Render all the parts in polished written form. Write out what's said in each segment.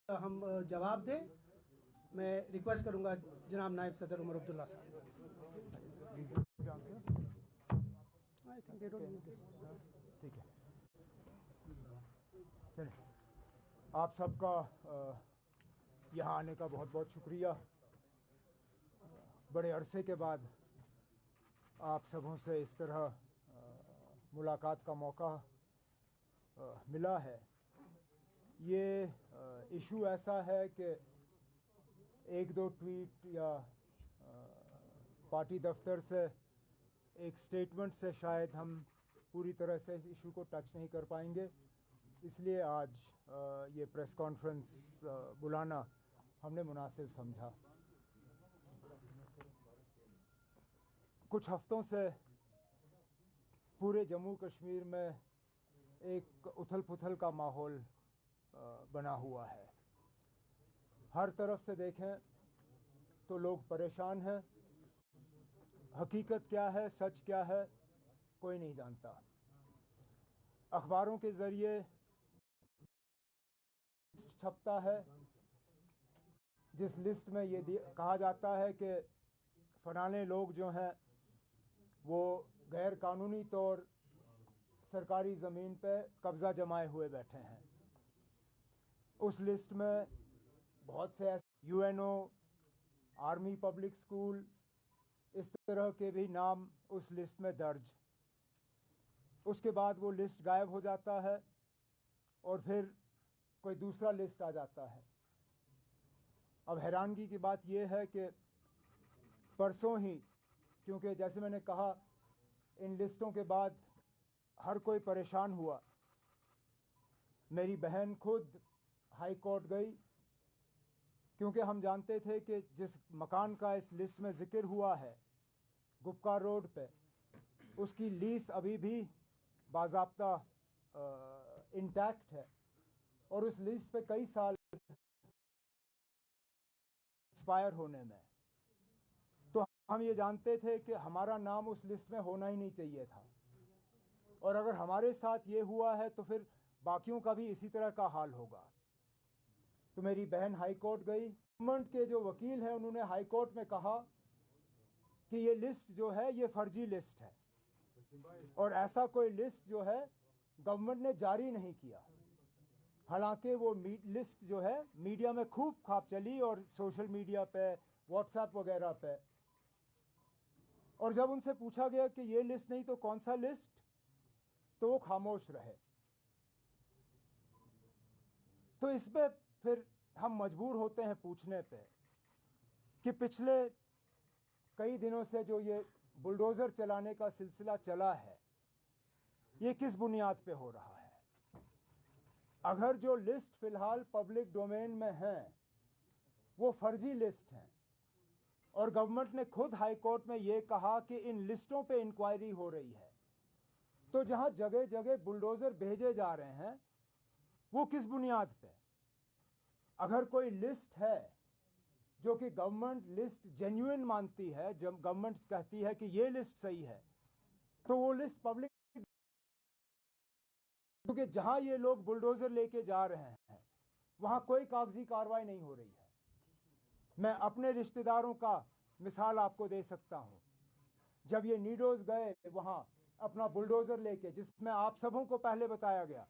हम जवाब दें। मैं रिक्वेस्ट करूंगा जनाब नायब सदर उमर अब्दुल्ला साहब। I think they don't need this. ठीक है, चलिए, आप सबका यहाँ आने का बहुत बहुत शुक्रिया। बड़े अरसे के बाद आप सबों से इस तरह मुलाकात का मौका मिला है। ये इशू ऐसा है कि एक दो ट्वीट या पार्टी दफ्तर से एक स्टेटमेंट से शायद हम पूरी तरह से इस इशू को टच नहीं कर पाएंगे, इसलिए आज ये प्रेस कॉन्फ्रेंस बुलाना हमने मुनासिब समझा। कुछ हफ्तों से पूरे जम्मू कश्मीर में एक उथल पुथल का माहौल बना हुआ है। हर तरफ से देखें तो लोग परेशान हैं। हकीकत क्या है, सच क्या है, कोई नहीं जानता। अखबारों के ज़रिए छपता है जिस लिस्ट में ये कहा जाता है कि फलाने लोग जो हैं वो गैर कानूनी तौर सरकारी ज़मीन पे कब्ज़ा जमाए हुए बैठे हैं। उस लिस्ट में बहुत से यूएनओ, आर्मी पब्लिक स्कूल, इस तरह के भी नाम उस लिस्ट में दर्ज। उसके बाद वो लिस्ट गायब हो जाता है और फिर कोई दूसरा लिस्ट आ जाता है। अब हैरानगी की बात यह है कि परसों ही, क्योंकि जैसे मैंने कहा इन लिस्टों के बाद हर कोई परेशान हुआ, मेरी बहन खुद हाई कोर्ट गई, क्योंकि हम जानते थे कि जिस मकान का इस लिस्ट में जिक्र हुआ है गुपकार रोड पे, उसकी लीज अभी भी बाज़ाब्ता इंटैक्ट है और उस लिस्ट पे कई साल एक्सपायर होने में। तो हम ये जानते थे कि हमारा नाम उस लिस्ट में होना ही नहीं चाहिए था, और अगर हमारे साथ ये हुआ है तो फिर बाकियों का भी इसी तरह का हाल होगा। तो मेरी बहन हाई कोर्ट गई। गवर्नमेंट के जो वकील हैं उन्होंने हाई कोर्ट में कहा कि ये लिस्ट जो है ये फर्जी लिस्ट है और ऐसा कोई लिस्ट जो है गवर्नमेंट ने जारी नहीं किया। हालांकि वो लिस्ट जो है मीडिया में खूब खाप चली और सोशल मीडिया पे, व्हाट्सएप वगैरह पे, और जब उनसे पूछा गया कि ये लिस्ट नहीं तो कौन सा लिस्ट, तो वो खामोश रहे। तो इस पे फिर हम मजबूर होते हैं पूछने पे कि पिछले कई दिनों से जो ये बुलडोजर चलाने का सिलसिला चला है ये किस बुनियाद पे हो रहा है। अगर जो लिस्ट फिलहाल पब्लिक डोमेन में है वो फर्जी लिस्ट है और गवर्नमेंट ने खुद हाई कोर्ट में ये कहा कि इन लिस्टों पे इंक्वायरी हो रही है, तो जहां जगह जगह बुलडोजर भेजे जा रहे हैं वो किस बुनियाद पे? अगर कोई लिस्ट है जो कि गवर्नमेंट लिस्ट जेन्युइन मानती है, जब गवर्नमेंट कहती है कि ये लिस्ट सही है, तो वो लिस्ट पब्लिक, क्योंकि जहां ये लोग बुलडोजर लेके जा रहे हैं वहां कोई कागजी कार्रवाई नहीं हो रही है। मैं अपने रिश्तेदारों का मिसाल आपको दे सकता हूं। जब ये नीडोज गए वहां अपना बुलडोजर लेके, जिसमें आप सबों को पहले बताया गया,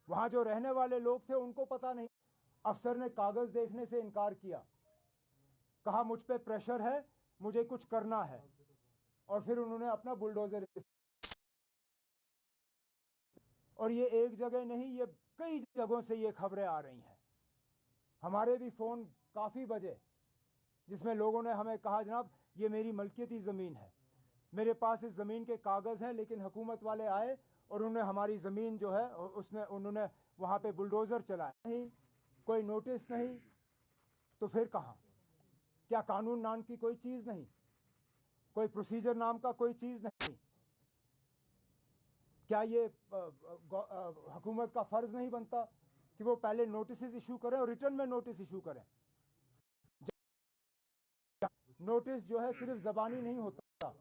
वहां जो रहने वाले लोग थे उनको पता नहीं, अफसर ने कागज देखने से इनकार किया, कहा मुझ पे प्रेशर है, मुझे कुछ करना है, और फिर उन्होंने अपना बुलडोजर। और ये एक जगह नहीं, ये कई जगहों से ये खबरें आ रही हैं। हमारे भी फोन काफी बजे जिसमें लोगों ने हमें कहा जनाब ये मेरी मलकियती जमीन है, मेरे पास इस जमीन के कागज हैं, लेकिन हुकूमत वाले आए और उन्होंने हमारी जमीन जो है उसमें उन्होंने वहां पे बुलडोजर चलाया, नहीं कोई नोटिस नहीं। तो फिर कहां? क्या कानून नाम की कोई चीज नहीं? कोई प्रोसीजर नाम का कोई चीज नहीं? क्या ये हुकूमत का फर्ज नहीं बनता कि वो पहले नोटिस इशू करें और रिटर्न में नोटिस इशू करें? नोटिस जो है सिर्फ जबानी नहीं होता,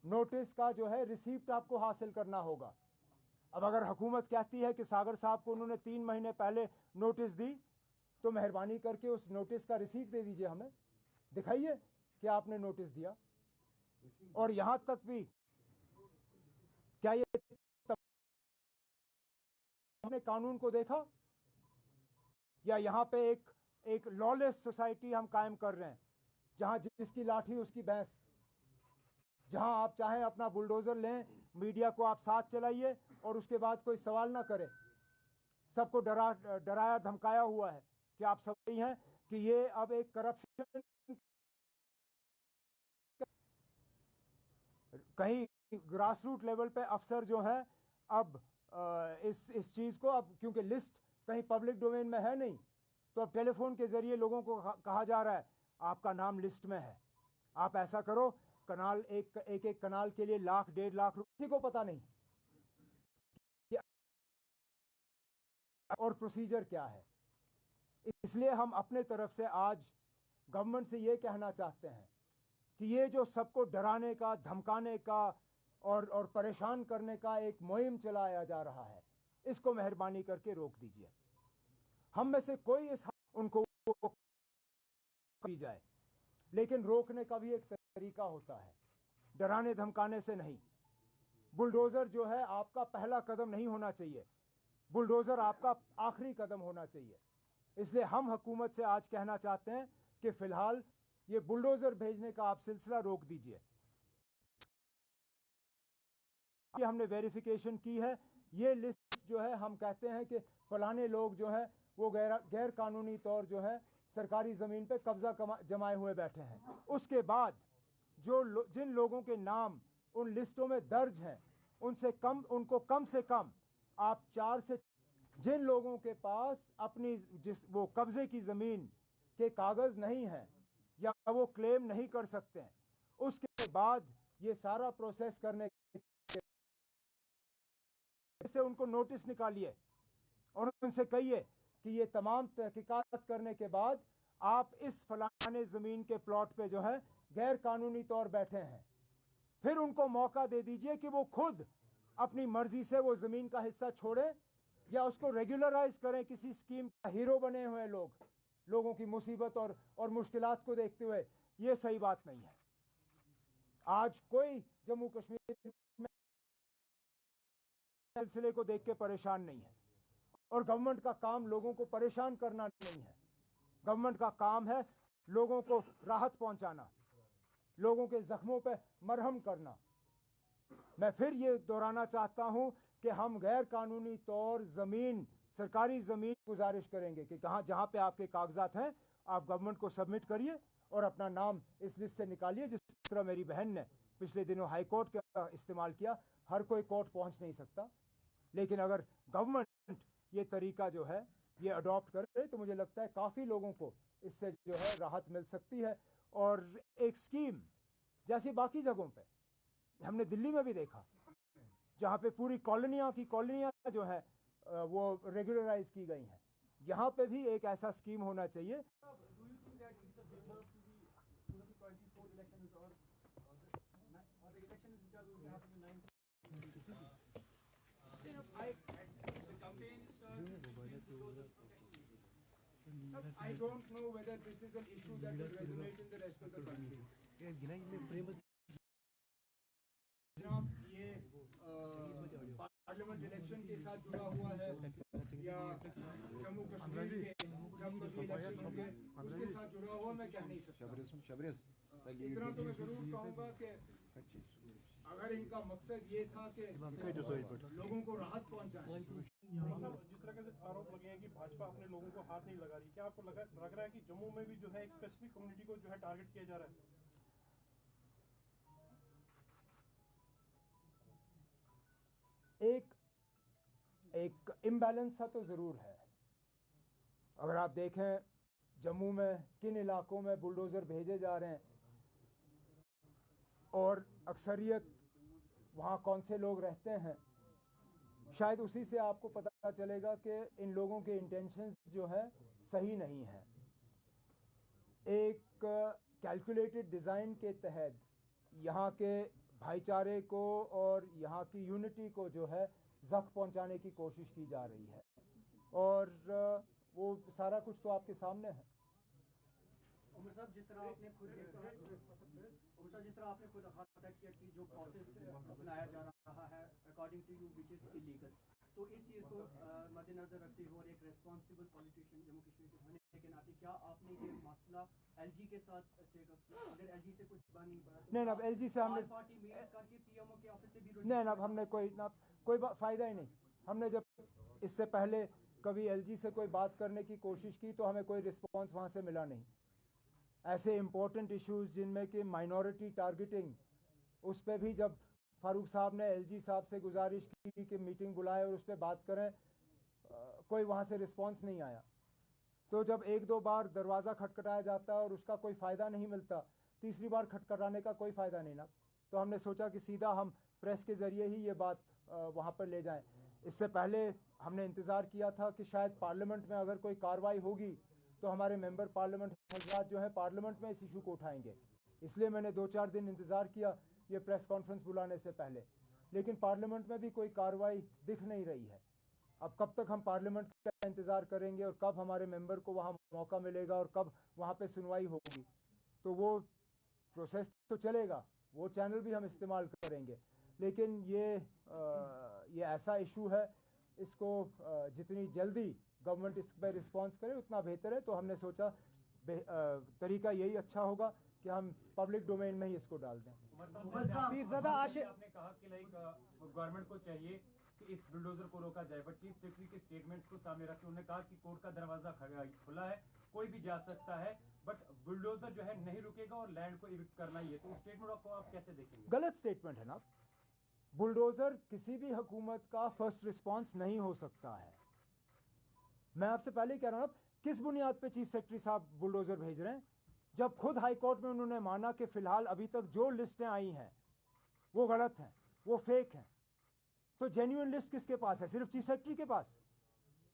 नोटिस का जो है रिसीप्ट आपको हासिल करना होगा। अब अगर हुकूमत कहती है कि सागर साहब को उन्होंने 3 महीने पहले नोटिस दी, तो मेहरबानी करके उस नोटिस का रिसीट दे दीजिए, हमें दिखाइए कि आपने नोटिस दिया। और यहां तक भी क्या ये हमने कानून को देखा, या यहां पे एक लॉलेस सोसाइटी हम कायम कर रहे हैं, जहां जिसकी लाठी उसकी भैंस, जहां आप चाहें अपना बुलडोजर लें, मीडिया को आप साथ चलाइए और उसके बाद कोई सवाल ना करे। सबको डराया धमकाया हुआ है कि आप सब सही हैं, कि ये अब एक करप्शन, कहीं ग्रास रूट लेवल पे अफसर जो है अब इस चीज को, अब क्योंकि लिस्ट कहीं पब्लिक डोमेन में है नहीं, तो अब टेलीफोन के जरिए लोगों को कहा जा रहा है आपका नाम लिस्ट में है, आप ऐसा करो, कनाल एक कनाल के लिए 1,00,000-1,50,000 रुपये को पता नहीं और प्रोसीजर क्या है। इसलिए हम अपने तरफ से आज गवर्नमेंट से ये कहना चाहते हैं कि ये जो सबको डराने का, धमकाने का और परेशान करने का एक मुहिम चलाया जा रहा है, इसको मेहरबानी करके रोक दीजिए। हम में से कोई इस उनको की जाए, लेकिन रोकने का भी एक तरीका होता है, डराने धमकाने से नहीं। बुलडोजर जो है आपका पहला कदम नहीं होना चाहिए, बुलडोजर आपका आखिरी कदम होना चाहिए। इसलिए हम हुकूमत से आज कहना चाहते हैं कि फिलहाल ये बुलडोजर भेजने का आप सिलसिला रोक दीजिए। हमने वेरिफिकेशन की है, ये लिस्ट जो है हम कहते हैं कि फलाने लोग जो है वो गैर कानूनी तौर जो है सरकारी जमीन पे कब्जा जमाए हुए बैठे हैं। उसके बाद जिन लोगों के नाम उन लिस्टों में दर्ज हैं, उनको कम से कम आप 4 से, जिन लोगों के पास अपनी वो कब्जे की जमीन के कागज नहीं हैं या वो क्लेम नहीं कर सकते हैं, उसके बाद ये सारा प्रोसेस करने से उनको नोटिस निकालिए और उनसे कहिए कि ये तमाम तहकीकात करने के बाद आप इस फलाने जमीन के प्लॉट पे जो है गैर कानूनी तौर बैठे हैं। फिर उनको मौका दे दीजिए कि वो खुद अपनी मर्जी से वो जमीन का हिस्सा छोड़े या उसको रेगुलराइज करें। किसी स्कीम का हीरो बने हुए लोगों की मुसीबत और मुश्किलात को देखते हुए, ये सही बात नहीं है। आज कोई जम्मू कश्मीर में सिलसिले को देख के परेशान नहीं है, और गवर्नमेंट का काम लोगों को परेशान करना नहीं है। गवर्नमेंट का काम है लोगों को राहत पहुंचाना, लोगों के जख्मों पे मरहम करना। मैं फिर ये दोहराना चाहता हूं कि हम गैर कानूनी तौर जमीन, सरकारी जमीन गुजारिश करेंगे कि जहां पे आपके कागजात हैं आप गवर्नमेंट को सबमिट करिए और अपना नाम इस लिस्ट से निकालिए। जिस तरह मेरी बहन ने पिछले दिनों हाई कोर्ट का इस्तेमाल किया, हर कोई कोर्ट पहुंच नहीं सकता, लेकिन अगर गवर्नमेंट ये तरीका जो है ये अडॉप्ट करे तो मुझे लगता है काफी लोगों को इससे जो है राहत मिल सकती है। और एक स्कीम जैसी बाकी जगहों पे हमने दिल्ली में भी देखा, जहां पे पूरी कॉलोनियां जो है वो रेगुलराइज की गई हैं, यहां पे भी एक ऐसा स्कीम होना चाहिए। I don't know whether this is an issue that will resonate in the rest of the country. ये पार्लियामेंट इलेक्शन के साथ जुड़ा हुआ है या जम्मू कश्मीर के जब कभी इलेक्शन होंगे उसके साथ जुड़ा हुआ, मैं कह नहीं सकता। इतना तो मैं जरूर कहूँगा कि अगर इनका मकसद ये था कि लोगों को राहत पहुंचाए। जिस तरह से आरोप लगे हैं कि भाजपा अपने लोगों को हाथ नहीं लगा रही, क्या आपको लग रहा है कि जम्मू में भी जो है एक स्पेसिफिक कम्युनिटी को जो है टारगेट किया जा रहा है? एक इम्बैलेंस सा तो जरूर है। अगर आप देखें जम्मू में किन इलाकों में बुलडोजर भेजे जा रहे हैं और अक्सरियत वहां कौन से लोग रहते हैं, शायद उसी से आपको पता चलेगा कि इन लोगों के इंटेंशंस जो है सही नहीं है। एक कैलकुलेटेड डिज़ाइन के तहत यहाँ के भाईचारे को और यहाँ की यूनिटी को जो है जख्म पहुंचाने की कोशिश की जा रही है। और वो सारा कुछ तो आपके सामने है। उमर साहब, जिस तरह आपने खुद अखाता किया कि जो प्रोसेस अपनाया जा रहा है according to you which is illegal, तो इस चीज़ को मद्देनजर रखते हुए और एक रेस्पॉन्सिबल पॉलिटिशियन जम्मू कश्मीर के होने के नाते क्या आपने ये मसला एलजी के साथ टेकअप किया? अगर एलजी से कुछ बन नहीं पड़ा तो नहीं ना, एलजी से हमने पार्टी मेल करके पीएमओ के ऑफिस से भी नहीं ना, हमने कोई फ़ायदा ही नहीं। हमने जब इससे पहले कभी एलजी से कोई बात करने की कोशिश की तो हमें कोई रिस्पॉन्स वहाँ से मिला नहीं। ऐसे इम्पोर्टेंट इश्यूज़ जिनमें कि माइनॉरिटी टारगेटिंग, उस पर भी जब फारूक साहब ने एलजी साहब से गुजारिश की कि मीटिंग बुलाएं और उस पर बात करें, कोई वहाँ से रिस्पॉन्स नहीं आया। तो जब एक दो बार दरवाज़ा खटखटाया जाता है और उसका कोई फ़ायदा नहीं मिलता, तीसरी बार खटखटाने का कोई फ़ायदा नहीं ना, तो हमने सोचा कि सीधा हम प्रेस के ज़रिए ही ये बात वहाँ पर ले जाएं। इससे पहले हमने इंतज़ार किया था कि शायद पार्लियामेंट में अगर कोई कार्रवाई होगी तो हमारे मेंबर पार्लियामेंट हज़रात जो हैं पार्लियामेंट में इस इशू को उठाएंगे। इसलिए मैंने 2-4 दिन इंतज़ार किया ये प्रेस कॉन्फ्रेंस बुलाने से पहले, लेकिन पार्लियामेंट में भी कोई कार्रवाई दिख नहीं रही है। अब कब तक हम पार्लियामेंट का इंतज़ार करेंगे और कब हमारे मेंबर को वहाँ मौका मिलेगा और कब वहाँ पे सुनवाई होगी? तो वो प्रोसेस तो चलेगा, वो चैनल भी हम इस्तेमाल करेंगे, लेकिन ये ऐसा इशू है, इसको जितनी जल्दी गवर्नमेंट इस पर रिस्पॉन्स करे उतना बेहतर है। तो हमने सोचा तरीका यही अच्छा होगा कि हम पब्लिक डोमेन में ही इसको डाल दें। पीरज़ादा आशिक, आपने कहा कि गवर्नमेंट को चाहिए कि इस बुलडोजर को रोका जाए, बट चीफ सेक्रेटरी के स्टेटमेंट्स को सामने रखते उन्होंने कहा कि कोर्ट का दरवाजा खुला है, कोई भी जा सकता है, बट बुलडोजर जो है नहीं रुकेगा और लैंड को इविक्ट करना ही है। तो उस स्टेटमेंट को आप कैसे देखेंगे? गलत स्टेटमेंट है ना। बुलडोजर किसी भी हुकूमत का फर्स्ट रिस्पॉन्स नहीं हो सकता है। मैं आपसे पहले ही कह रहा हूं, किस बुनियाद पे चीफ सेक्रेटरी साहब बुलडोजर भेज रहे हैं? जब खुद हाई कोर्ट में उन्होंने माना कि फिलहाल अभी तक जो लिस्टें आई हैं वो गलत हैं, वो फेक हैं, तो जेन्युइन लिस्ट किसके पास है? सिर्फ चीफ सेक्रेटरी के पास।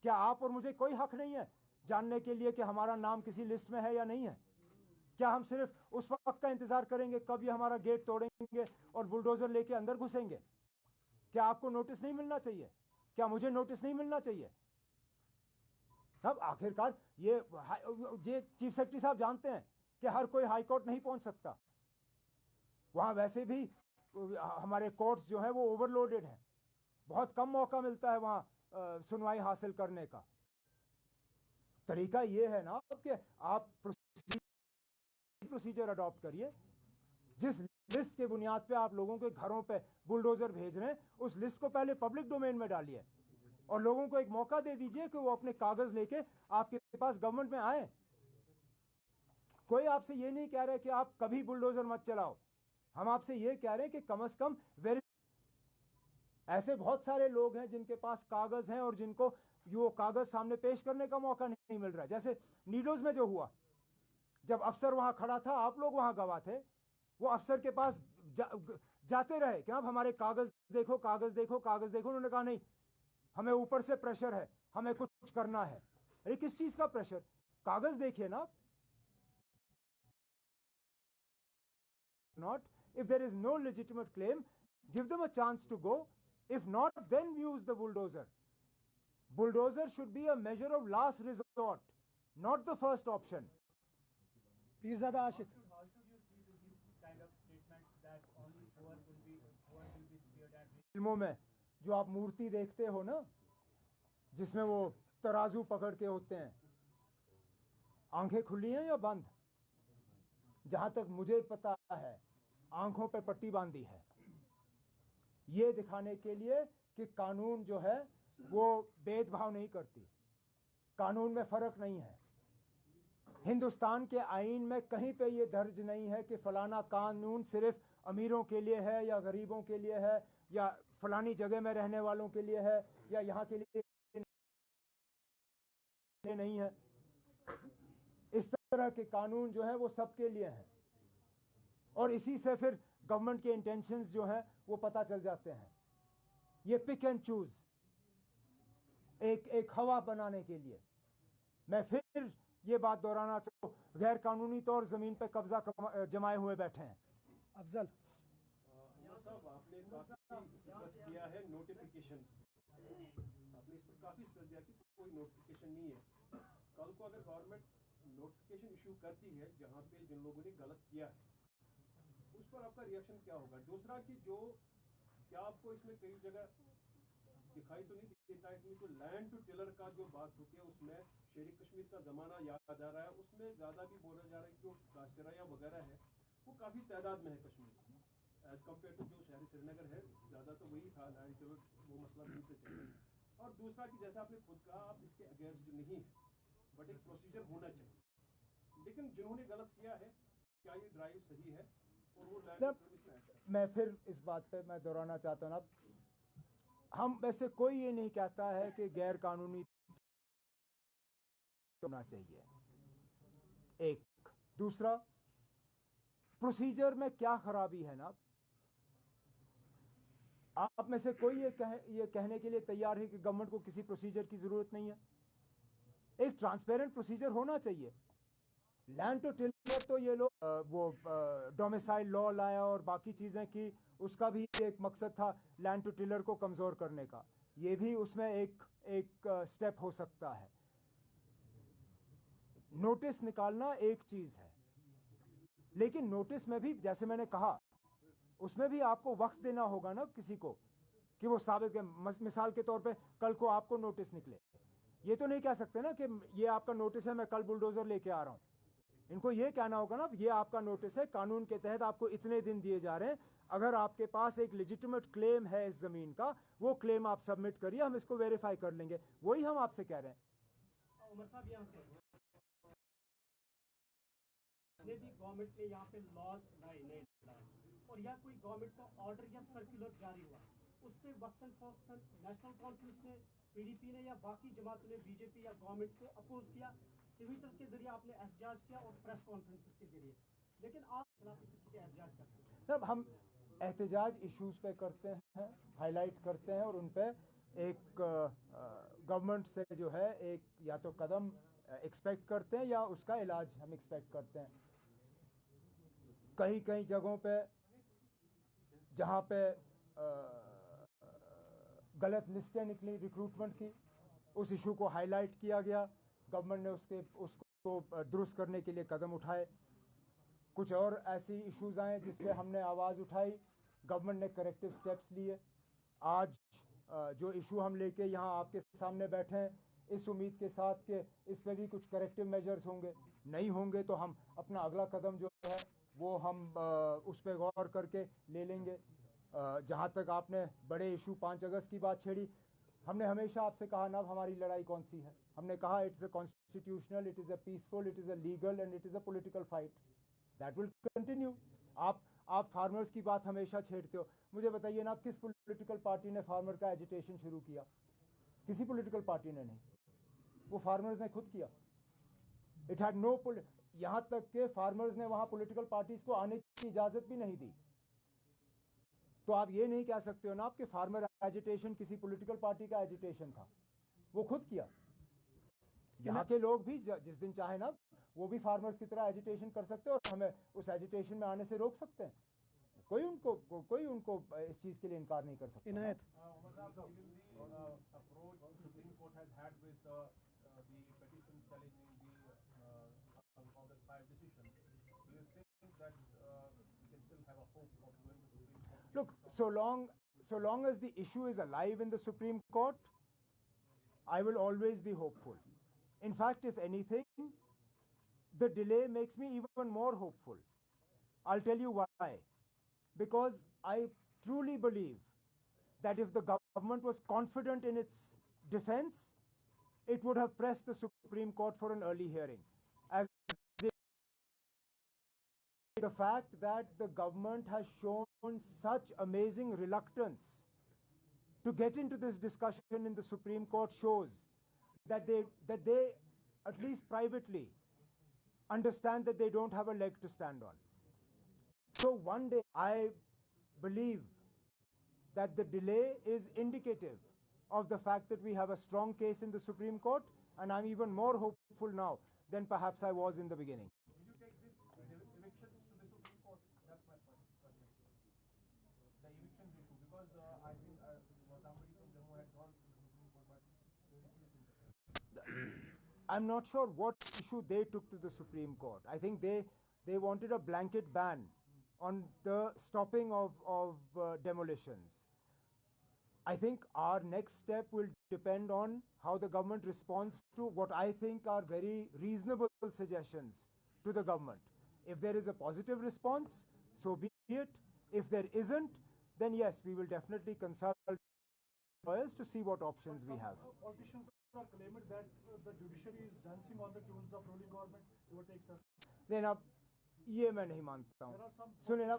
क्या आप और मुझे कोई हक नहीं है जानने के लिए कि हमारा नाम किसी लिस्ट में है या नहीं है? क्या हम सिर्फ उस वक्त का इंतजार करेंगे कब ये हमारा गेट तोड़ेंगे और बुलडोजर लेके अंदर घुसेंगे? क्या आपको नोटिस नहीं मिलना चाहिए? क्या मुझे नोटिस नहीं मिलना चाहिए? अब आखिरकार ये चीफ सेक्रेटरी साहब जानते हैं कि हर कोई हाई कोर्ट नहीं पहुंच सकता। वहां वैसे भी हमारे कोर्ट्स जो है वो ओवरलोडेड हैं, बहुत कम मौका मिलता है वहां सुनवाई हासिल करने का। तरीका ये है ना कि आप प्रोसीजर अडॉप्ट करिए। जिस लिस्ट के बुनियाद पे आप लोगों के घरों पे बुलडोजर भेज रहे हैं, उस लिस्ट को पहले पब्लिक डोमेन में डालिए और लोगों को एक मौका दे दीजिए कि वो अपने कागज लेके आपके पास गवर्नमेंट में आए। कोई आपसे ये नहीं कह रहे कि आप कभी बुलडोजर मत चलाओ। हम आपसे ये कह रहे हैं कि कम से कम ऐसे बहुत सारे लोग हैं जिनके पास कागज हैं और जिनको वो कागज सामने पेश करने का मौका नहीं मिल रहा है। जैसे नीडोज में जो हुआ, जब अफसर वहां खड़ा था, आप लोग वहां गवाह थे, वो अफसर के पास जाते रहे कि अब हमारे कागज देखो, कागज देखो, कागज देखो। उन्होंने कहा नहीं, हमें ऊपर से प्रेशर है, हमें कुछ करना है। अरे किस चीज का प्रेशर? कागज देखिए ना। Not if there is no legitimate claim, give them a chance to go. If not, then use the bulldozer. Bulldozer should be a measure of last resort, not the first option. Pirzada Ashique, How should you see these kind of statements that only poor will be spared and फिल्मों में जो आप मूर्ति देखते हो ना, जिसमें वो तराजू पकड़ के होते हैं, आंखें खुली हैं या बंद? जहां तक मुझे पता है आंखों पे पट्टी बांधी है, ये दिखाने के लिए कि कानून जो है वो भेदभाव नहीं करती, कानून में फर्क नहीं है। हिंदुस्तान के आईन में कहीं पे ये दर्ज नहीं है कि फलाना कानून सिर्फ अमीरों के लिए है या गरीबों के लिए है या फलानी जगह में रहने वालों के लिए है या यहाँ के लिए नहीं है। इस तरह के कानून जो है वो सबके लिए हैं और इसी से फिर गवर्नमेंट के इंटेंशंस जो हैं वो पता चल जाते हैं। ये पिक एंड चूज एक हवा बनाने के लिए। मैं फिर ये बात दोहराना चाहूँ, गैर कानूनी तौर जमीन पे कब्जा जमाए हुए बैठे हैं। अफजल साहब, आपने काफी डिस्कस किया है नोटिफिकेशन, आपने इस पर काफी स्ट्रेस दिया कि कोई नोटिफिकेशन नहीं है। कल को अगर गवर्नमेंट नोटिफिकेशन इशू करती है जहां पे जिन लोगों ने गलत किया है, उस पर आपका रिएक्शन क्या होगा? दूसरा कि जो क्या आपको इसमें कई जगह दिखाई तो नहीं देता, इसमें जो लैंड टू टिलर का जो बात होती है उसमें शेर कश्मीर का जमाना याद आ रहा है, उसमें ज्यादा भी बोला जा रहा है कि जो काश्तराया वगैरह है वो काफी तादाद में है कश्मीर एज कम्पेयर टू जो शहरी श्रीनगर है, ज्यादा तो वही था लैंड टिलर, वो मसला वहीं पे चल रहा है। और दूसरा कि जैसा आपने खुद कहा आप इसके अगेंस्ट नहीं है, बट एक प्रोसीजर होना चाहिए, लेकिन जिन्होंने गलत किया है क्या ये ड्राइव सही है और वो लैंड इसमें ऐड करें? मैं फिर इस बात पे मैं दोहराना चाहता हूँ ना, हम वैसे कोई ये नहीं कहता है कि गैर कानूनी होना चाहिए। एक दूसरा, प्रोसीजर में क्या खराबी है ना, आप में से कोई ये कहने के लिए तैयार है कि गवर्नमेंट को किसी प्रोसीजर की जरूरत नहीं है? एक ट्रांसपेरेंट प्रोसीजर होना चाहिए। लैंड टू टिलर तो ये लोग वो डोमिसाइल लॉ लाया और बाकी चीजें की, उसका भी एक मकसद था लैंड टू टिलर को कमजोर करने का, ये भी उसमें एक स्टेप हो सकता है। नोटिस निकालना एक चीज है, लेकिन नोटिस में भी जैसे मैंने कहा उसमें भी आपको वक्त देना होगा ना किसी को कि वो साबित कर। मिसाल के तौर पे कल को आपको नोटिस निकले, ये तो नहीं कह सकते ना कि ये आपका नोटिस है, मैं कल बुलडोजर लेके आ रहा हूं। इनको ये कहना होगा ना, ये आपका नोटिस है, कानून के तहत आपको इतने दिन दिए जा रहे हैं, अगर आपके पास एक लेजिटिमेट क्लेम है इस जमीन का, वो क्लेम आप सबमिट करिए, हम इसको वेरीफाई कर लेंगे। वही हम आपसे कह रहे हैं। उमर साहब यहाँ से भी गवर्नमेंट ने यहाँ पे लॉज नहीं और या कोई गवर्नमेंट का ऑर्डर या सर्कुलर जारी हुआ, उस पर वक्तन फौक्तन नेशनल कॉन्फ्रेंस ने, पीडीपी ने या बाकी जमातों ने, बीजेपी या गवर्नमेंट को अपोज किया, ट्विटर के जरिए आपने एहतजाज किया और प्रेस कॉन्फ्रेंसेस के जरिए, लेकिन आप खिलाफ इस स्थिति का एहतजाज करते हैं। जब हम एहतजाज इश्यूज पे करते हैं, हाईलाइट करते हैं और उन पे एक गवर्नमेंट से जो है एक या तो कदम एक्सपेक्ट करते हैं या उसका इलाज हम एक्सपेक्ट करते हैं। कई कई जगहों पे जहाँ पे गलत लिस्टें निकली रिक्रूटमेंट की, उस इशू को हाईलाइट किया गया, गवर्नमेंट ने उसको दुरुस्त करने के लिए कदम उठाए। कुछ और ऐसी इश्यूज आए जिस पे हमने आवाज़ उठाई, गवर्नमेंट ने करेक्टिव स्टेप्स लिए। आज जो इशू हम लेके यहाँ आपके सामने बैठे हैं, इस उम्मीद के साथ कि इस पे भी कुछ करेक्टिव मेजर्स होंगे, नहीं होंगे तो हम अपना अगला कदम जो है वो हम उस पर गौर करके ले लेंगे। जहाँ तक आपने बड़े इशू 5 अगस्त की बात छेड़ी, हमने हमेशा आपसे कहा ना हमारी लड़ाई कौन सी है। हमने कहा it is a constitutional, it is a peaceful, it is a legal and it is a political fight that will continue. आप फार्मर्स की बात हमेशा छेड़ते हो। मुझे बताइए ना, किस पॉलिटिकल पार्टी ने फार्मर का एजिटेशन शुरू किया? किसी पॉलिटिकल पार्टी ने नहीं, वो फार्मर्स ने खुद किया। इट हैड नो, यहां तक के फार्मर्स ने वहां पॉलिटिकल पार्टीज को आने की इजाजत भी नहीं दी। तो आप ये नहीं कह सकते हो ना आपके फार्मर एजिटेशन किसी पॉलिटिकल पार्टी का एजिटेशन था, वो खुद किया। यहाँ के लोग भी जिस दिन चाहे ना वो भी फार्मर्स की तरह एजिटेशन कर सकते हैं और हमें उस एजिटेशन में आने से रोक सकते हैं। कोई उनको इस चीज के लिए इनकार नहीं कर सकता। इनायत approach Supreme Court has had with the petitions challenging the Congress 5 decision, do you think that we can still have a hope of going to Supreme Court? Look, so long as the issue is alive in the Supreme Court, I will always be hopeful. In fact, if anything, the delay makes me even more hopeful. I'll tell you why. Because I truly believe that if the government was confident in its defense, it would have pressed the Supreme Court for an early hearing. As the fact that the government has shown such amazing reluctance to get into this discussion in the Supreme Court shows that they, at least privately, understand that they don't have a leg to stand on. So one day, I believe that the delay is indicative of the fact that we have a strong case in the Supreme Court, and I'm even more hopeful now than perhaps I was in the beginning. Will you take this elections to the Supreme Court? That's my question. The elections issue, because I think somebody from Jammu had gone I'm not sure what issue they took to the Supreme Court. I think they wanted a blanket ban on the stopping of demolitions. I think our next step will depend on how the government responds to what I think are very reasonable suggestions to the government. If there is a positive response, so be it. If there isn't, then yes, we will definitely consult lawyers to see what options we have. Politicians are claiming that the judiciary is dancing on the tunes of ruling government. Your take, sir? Then अब ये मैं नहीं मानता हूँ. सुनिए ना,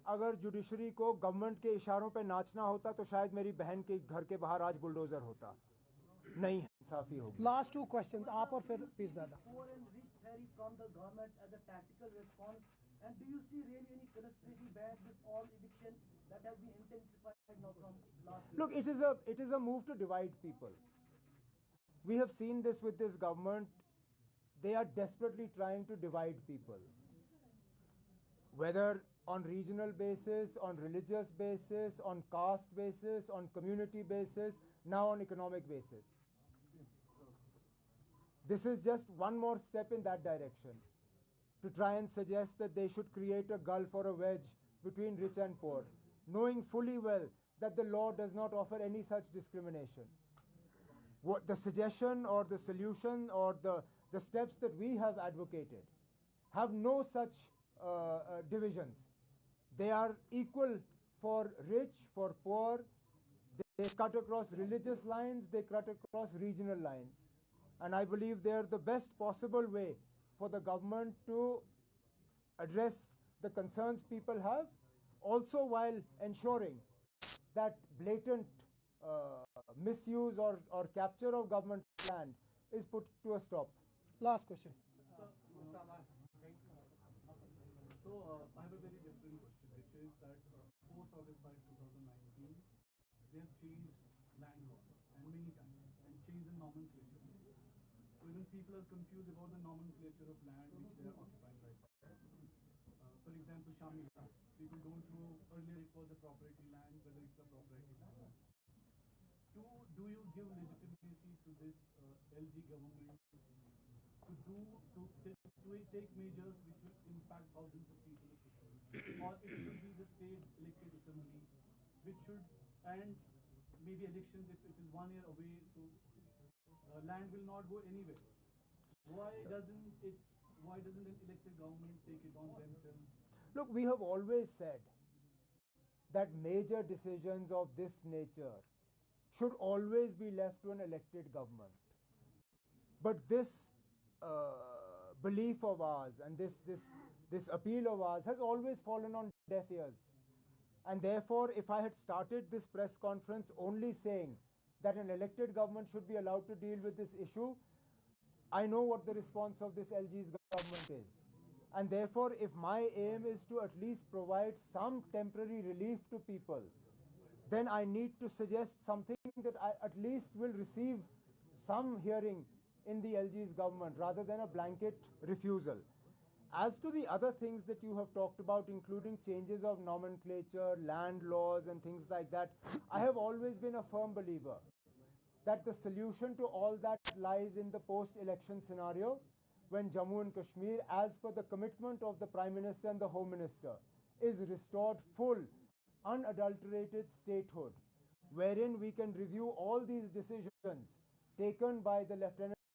अगर judiciary को गवर्नमेंट के इशारों पे नाचना होता तो शायद मेरी बहन के घर के बाहर आज बुलडोजर होता. नहीं, इंसाफी होगी. लास्ट 2 क्वेश्चंस आप और फिर Pirzada. Poor and rich theory from the government as a tactical response. And do you see really any conspiracy behind this all eviction that has been intensified now from last year? Look, it is a move to divide people. We have seen this with this government. They are desperately trying to divide people, whether on regional basis, on religious basis, on caste basis, on community basis, now on economic basis. This is just one more step in that direction, to try and suggest that they should create a gulf or a wedge between rich and poor, knowing fully well that the law does not offer any such discrimination. What the suggestion or the solution or the steps that we have advocated have no such divisions. They are equal for rich, for poor. They cut across religious lines, they cut across regional lines. And I believe they are the best possible way for the government to address the concerns people have, also while ensuring that blatant misuse or capture of government land is put to a stop. Last question. So I have a very different question, which is that post August 5, 2019, they have changed land laws and many times and changed the nomenclature. So even people are confused about the nomenclature of land which they are occupying right now. For example, Shamil land. People don't know, earlier it was a property land, whether it's a property land. Do you give legitimacy to this LG government to take measures which will impact thousands of people of Kashmir? Or it should be the state elected assembly which should, and maybe elections if it is 1 year away, so land will not go anywhere. Why doesn't an elected government take it on themselves? Look, we have always said that major decisions of this nature should always be left to an elected government. But this belief of ours and this appeal of ours has always fallen on deaf ears. And therefore, if I had started this press conference only saying that an elected government should be allowed to deal with this issue, I know what the response of this LG's government is. And therefore, if my aim is to at least provide some temporary relief to people, then I need to suggest something that I at least will receive some hearing in the LG's government rather than a blanket refusal. As to the other things that you have talked about, including changes of nomenclature, land laws and things like that, I have always been a firm believer that the solution to all that lies in the post-election scenario, when Jammu and Kashmir, as per the commitment of the Prime Minister and the Home Minister, is restored full, unadulterated statehood, wherein we can review all these decisions taken by the Lieutenant